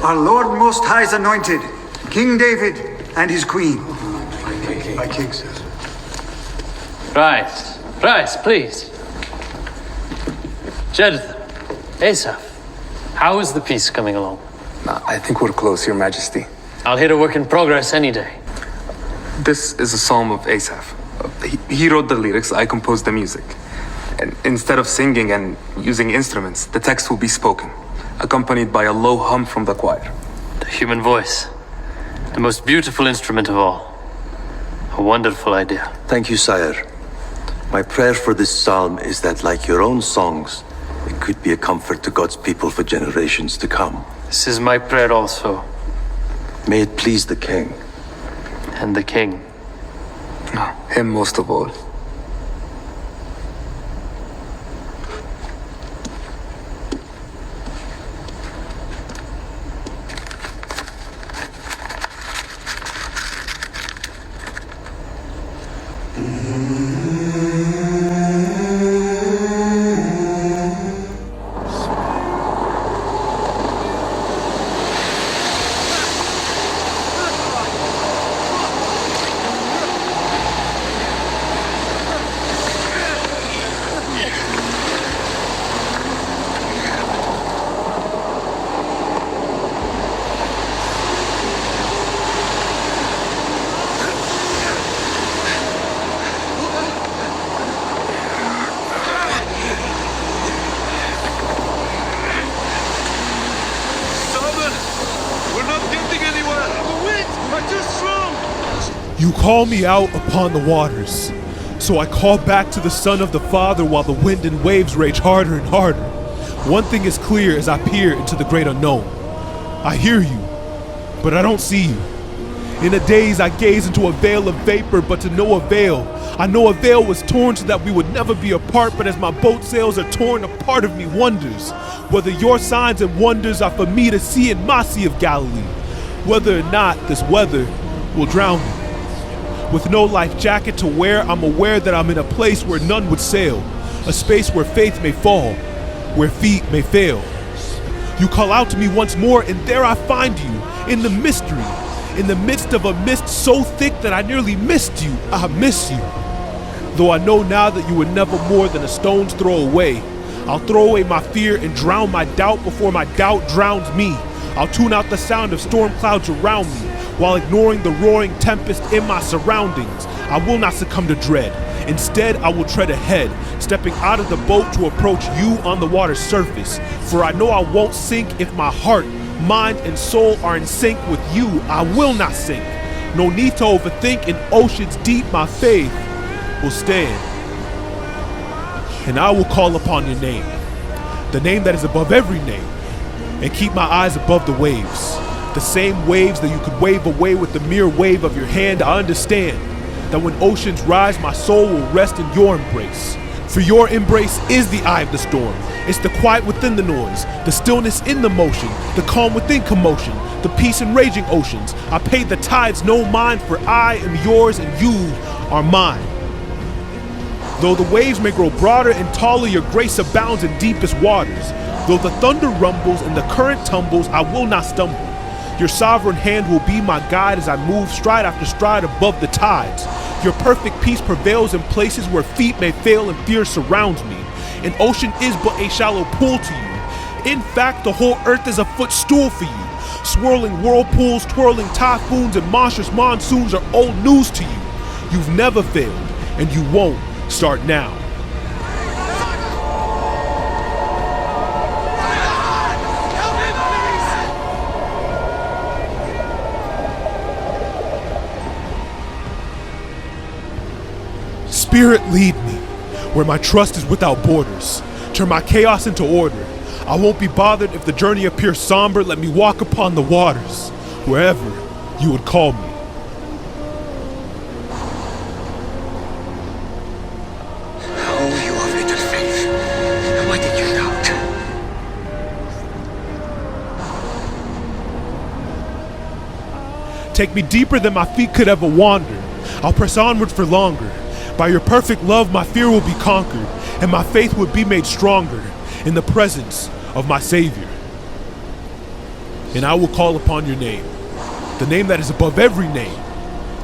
Our Lord Most High's anointed, King David and his queen. My king says. Rise, please. Jeddah, Asaph, how is the peace coming along? I think we're close, Your Majesty. I'll hit a work in progress any day. This is a psalm of Asaph. He wrote the lyrics, I composed the music. And instead of singing and using instruments, the text will be spoken, accompanied by a low hum from the choir. The human voice, the most beautiful instrument of all. A wonderful idea. Thank you, sire. My prayer for this psalm is that, like your own songs, it could be a comfort to God's people for generations to come. This is my prayer also. May it please the king. And the king. Him most of all. You call me out upon the waters, so I call back to the Son of the Father while the wind and waves rage harder and harder. One thing is clear as I peer into the great unknown. I hear you, but I don't see you. In a daze I gaze into a veil of vapor, but to no avail. I know a veil was torn so that we would never be apart, but as my boat sails are torn, a part of me wonders whether your signs and wonders are for me to see in my Sea of Galilee, whether or not this weather will drown me. With no life jacket to wear, I'm aware that I'm in a place where none would sail, a space where faith may fall, where feet may fail. You call out to me once more, and there I find you, in the mystery, in the midst of a mist so thick that I nearly missed you. I miss you. Though I know now that you were never more than a stone's throw away, I'll throw away my fear and drown my doubt before my doubt drowns me. I'll tune out the sound of storm clouds around me, while ignoring the roaring tempest in my surroundings. I will not succumb to dread. Instead, I will tread ahead, stepping out of the boat to approach you on the water's surface. For I know I won't sink if my heart, mind, and soul are in sync with you. I will not sink. No need to overthink. In oceans deep, my faith will stand. And I will call upon your name, the name that is above every name, and keep my eyes above the waves. The same waves that you could wave away with the mere wave of your hand. I understand that when oceans rise, my soul will rest in your embrace. For your embrace is the eye of the storm. It's the quiet within the noise, the stillness in the motion, the calm within commotion, the peace in raging oceans. I pay the tides no mind, for I am yours and you are mine. Though the waves may grow broader and taller, your grace abounds in deepest waters. Though the thunder rumbles and the current tumbles, I will not stumble. Your sovereign hand will be my guide as I move stride after stride above the tides. Your perfect peace prevails in places where feet may fail and fear surrounds me. An ocean is but a shallow pool to you. In fact, the whole earth is a footstool for you. Swirling whirlpools, twirling typhoons, and monstrous monsoons are old news to you. You've never failed, and you won't start now. Spirit, lead me where my trust is without borders. Turn my chaos into order. I won't be bothered if the journey appears somber. Let me walk upon the waters, wherever you would call me. Oh, you of little faith. Why did you doubt? Take me deeper than my feet could ever wander. I'll press onward for longer. By your perfect love, my fear will be conquered, and my faith will be made stronger in the presence of my Savior. And I will call upon your name, the name that is above every name,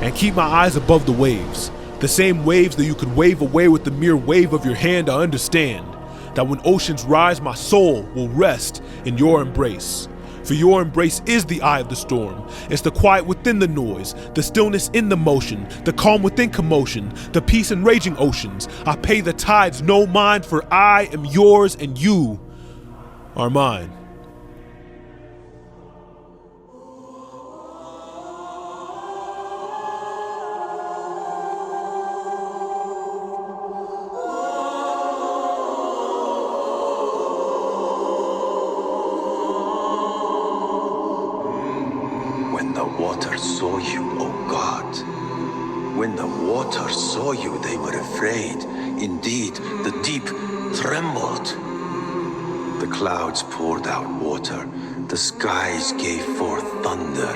and keep my eyes above the waves, the same waves that you could wave away with the mere wave of your hand. I understand that when oceans rise, my soul will rest in your embrace. For your embrace is the eye of the storm. It's the quiet within the noise, the stillness in the motion, the calm within commotion, the peace in raging oceans. I pay the tides no mind, for I am yours and you are mine. When the water saw you, O God, when the water saw you, they were afraid. Indeed, the deep trembled. The clouds poured out water. The skies gave forth thunder.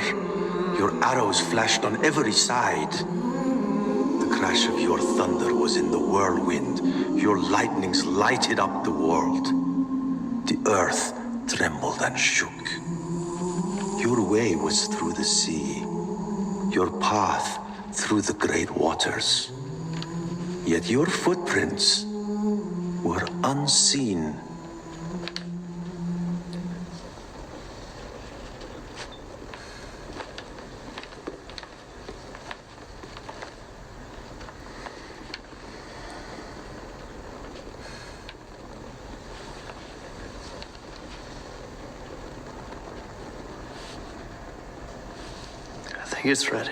Your arrows flashed on every side. The crash of your thunder was in the whirlwind. Your lightnings lighted up the world. The earth trembled and shook. Your way was through the sea, your path through the great waters. Yet your footprints were unseen. I think it's ready.